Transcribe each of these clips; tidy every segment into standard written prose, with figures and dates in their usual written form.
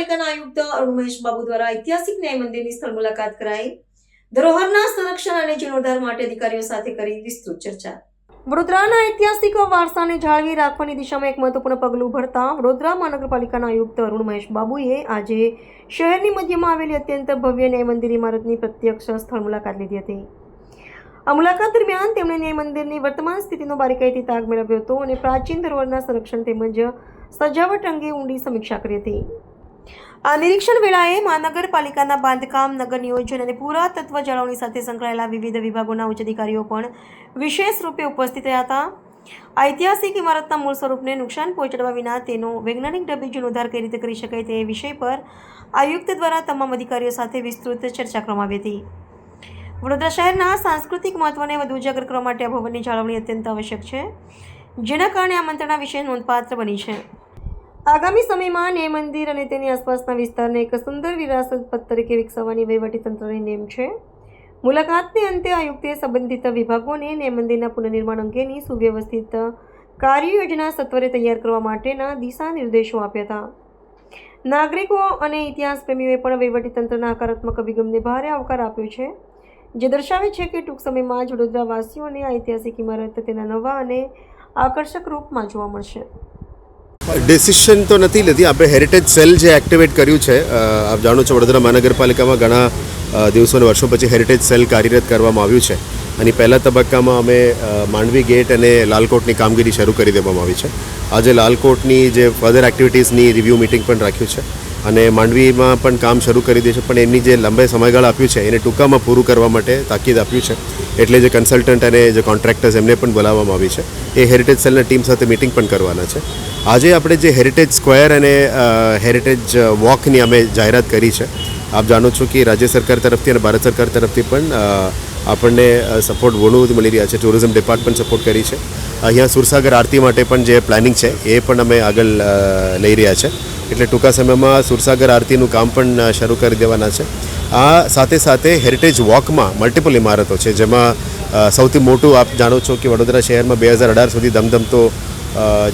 મહાનગરપાલિકાના આયુક્ત અરુણ મહેશ બાબુ દ્વારા ઐતિહાસિક ન્યાય મંદિરની સ્થળ મુલાકાત કરાઈ ધરોહરના સંરક્ષણ અને જીર્ણોદ્ધાર માટે અધિકારીઓ સાથે કરી વિસ્તૃત ચર્ચા। વડોદરાના ઐતિહાસિક વારસાને જાળવી રાખવાની દિશામાં એક મહત્વપૂર્ણ પગલું ભરતા વડોદરા મહાનગરપાલિકાના આયુક્ત અરુણ મહેશ બાબુએ આજે શહેરની મધ્યમાં આવેલી અત્યંત ભવ્ય ન્યાય મંદિર ઇમારતની પ્રત્યક્ષ સ્થળ મુલાકાત લીધી હતી। આ મુલાકાત દરમિયાન તેમણે ન્યાય મંદિરની વર્તમાન સ્થિતિનો બારીકાઈથી તાગ મેળવ્યો હતો અને પ્રાચીન ધરોહરના સંરક્ષણ તેમજ સજાવટ અંગે ઊંડી સમીક્ષા કરી હતી। આ નિરીક્ષણ વેળાએ મહાનગરપાલિકાના બાંધકામ, નગર નિયોજન અને પુરાતત્વ જાળવણી સાથે સંકળાયેલા વિવિધ વિભાગોના ઉચ્ચ અધિકારીઓ પણ વિશેષ રૂપે ઉપસ્થિત રહ્યા હતા। ઐતિહાસિક ઇમારતના મૂળ સ્વરૂપને નુકસાન પહોંચાડવા વિના તેનો વૈજ્ઞાનિક ઢબે જીર્ણોદ્ધાર કઈ રીતે કરી શકાય તે વિષય પર આયુક્ત દ્વારા તમામ અધિકારીઓ સાથે વિસ્તૃત ચર્ચા કરવામાં આવી હતી। વડોદરા શહેરના સાંસ્કૃતિક મહત્વને વધુ ઉજાગર કરવા માટે આ ભવનની જાળવણી અત્યંત આવશ્યક છે, જેના કારણે આ મંત્રણા વિશે નોંધપાત્ર બની છે। આગામી સમયમાં ન્યાય મંદિર અને તેની આસપાસના વિસ્તારને એક સુંદર વિરાસત પથ તરીકે વિકસાવવાની વહીવટીતંત્રની નેમ છે। મુલાકાતને અંતે આયુક્તે સંબંધિત વિભાગોને ન્યાય મંદિરના પુનર્નિર્માણ અંગેની સુવ્યવસ્થિત કાર્યયોજના સત્વરે તૈયાર કરવા માટેના દિશા નિર્દેશો આપ્યા હતા। નાગરિકો અને ઇતિહાસ પ્રેમીઓએ પણ વહીવટીતંત્રના હકારાત્મક અભિગમને ભારે આવકાર આપ્યો છે, જે દર્શાવે છે કે ટૂંક સમયમાં જ વડોદરાવાસીઓને આ ઐતિહાસિક ઇમારત તેના નવા અને આકર્ષક રૂપમાં જોવા મળશે। ડિસિશન તો નથી લીધી આપણે હેરિટેજ સેલ જે એક્ટિવેટ કર્યું છે આપ જાણો છો વડોદરા મહાનગરપાલિકામાં ઘણા દિવસો અને વર્ષો પછી હેરિટેજ સેલ કાર્યરત કરવામાં આવ્યું છે અને પહેલા તબક્કામાં અમે માંડવી ગેટ અને લાલકોટની કામગીરી શરૂ કરી દેવામાં આવી છે। આજે લાલકોટની જે ફર્ધર એક્ટિવિટીઝની રિવ્યૂ મિટિંગ પણ રાખ્યું છે અને માંડવીમાં પણ કામ શરૂ કરી દે છે, પણ એમની જે લંબાઈ સમયગાળા આપ્યું છે એને ટૂંકામાં પૂરું કરવા માટે તાકીદ આપ્યું છે, એટલે જે કન્સલ્ટન્ટ અને જે કોન્ટ્રાક્ટર્સ એમને પણ બોલાવવામાં આવી છે। એ હેરિટેજ સેલના ટીમ સાથે મિટિંગ પણ કરવાના છે। આજે આપણે જે હેરિટેજ સ્ક્વેર અને હેરિટેજ વોકની અમે જાહેરાત કરી છે। આપ જાણો છો કે રાજ્ય સરકાર તરફથી અને ભારત સરકાર તરફથી પણ આપણને સપોર્ટ ઘણું મળી રહ્યા છે। ટુરિઝમ ડિપાર્ટમેન્ટ સપોર્ટ કરી છે। અહીંયા સુરસાગર આરતી માટે પણ જે પ્લાનિંગ છે એ પણ અમે આગળ લઈ રહ્યા છે, એટલે ટૂંકા સમયમાં સુરસાગર આરતીનું કામ પણ શરૂ કરી દેવાના છે। આ સાથે સાથે હેરિટેજ વોકમાં મલ્ટિપલ ઇમારતો છે, જેમાં સૌથી મોટું આપ જાણો છો કે વડોદરા શહેરમાં 2018 સુધી ધમધમતો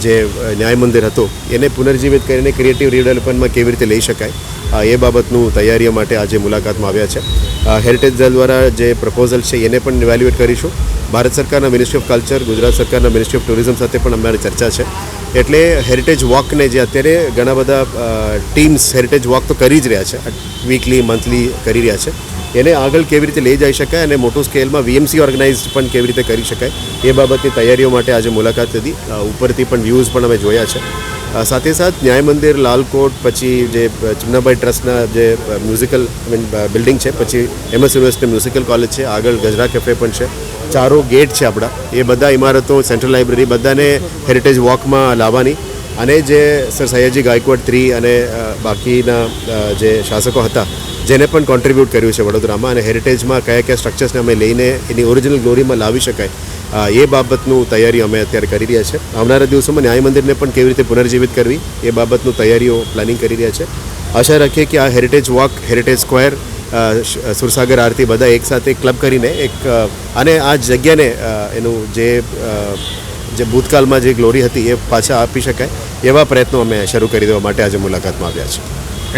જે ન્યાય મંદિર હતું એને પુનર્જીવિત કરીને ક્રિએટિવ રીડેવલપમેન્ટમાં કેવી રીતે લઈ શકાય એ બાબતનું તૈયારીઓ માટે આજે મુલાકાતમાં આવ્યા છે। હેરિટેજ સેલ દ્વારા જે પ્રપોઝલ છે એને પણ ઇવેલ્યુએટ કરીશું। ભારત સરકારના મિનિસ્ટ્રી ઓફ કલ્ચર, ગુજરાત સરકારના મિનિસ્ટ્રી ઓફ ટુરિઝમ સાથે પણ અમારી ચર્ચા છે, એટલે હેરિટેજ વોકને જે અત્યારે ઘણા બધા ટીમ્સ હેરિટેજ વોક તો કરી જ રહ્યા છે, વીકલી મંથલી કરી રહ્યા છે, એને આગળ કેવી રીતે લઈ જઈ શકાય અને મોટું સ્કેલમાં વીએમસી ઓર્ગેનાઇઝડ પણ કેવી રીતે કરી શકાય એ બાબતની તૈયારીઓ માટે આજે મુલાકાત લીધી। ઉપરથી પણ વ્યૂઝ પણ અમે જોયા છે। સાથે સાથ ન્યાય મંદિર, લાલકોટ, પછી જે ચિમનાભાઈ ટ્રસ્ટના જે મ્યુઝિકલ બિલ્ડિંગ છે, પછી MS યુનિવર્સિટી મ્યુઝિકલ કોલેજ છે, આગળ ગજરા કેફે પણ છે, ચારો ગેટ છે આપણા, એ બધા ઇમારતો, સેન્ટ્રલ લાઇબ્રેરી બધાને હેરિટેજ વોકમાં લાવવાની અને જે સર સયાજી ગાયકવાડ III અને બાકીના જે શાસકો હતા જેને પણ કોન્ટ્રીબ્યુટ કર્યું છે વડોદરામાં અને હેરિટેજમાં કયા કયા સ્ટ્રક્ચર્સને અમે લઈને એની ઓરિજિનલ ગ્લોરીમાં લાવી શકાય એ બાબતનું તૈયારીઓ અમે અત્યારે કરી રહ્યા છે। આવનારા દિવસોમાં ન્યાય મંદિરને પણ કેવી રીતે પુનર્જીવિત કરવી એ બાબતનું તૈયારીઓ પ્લાનિંગ કરી રહ્યા છે। આશા રાખીએ કે આ heritage walk, heritage square, Sursagar આરતી બધા એકસાથે ક્લબ કરીને એક અને આ જગ્યાને એનું જે ભૂતકાળમાં જે ગ્લોરી હતી એ પાછા આપી શકાય એવા પ્રયત્નો અમે શરૂ કરી દેવા માટે આજે મુલાકાતમાં આવ્યા છે।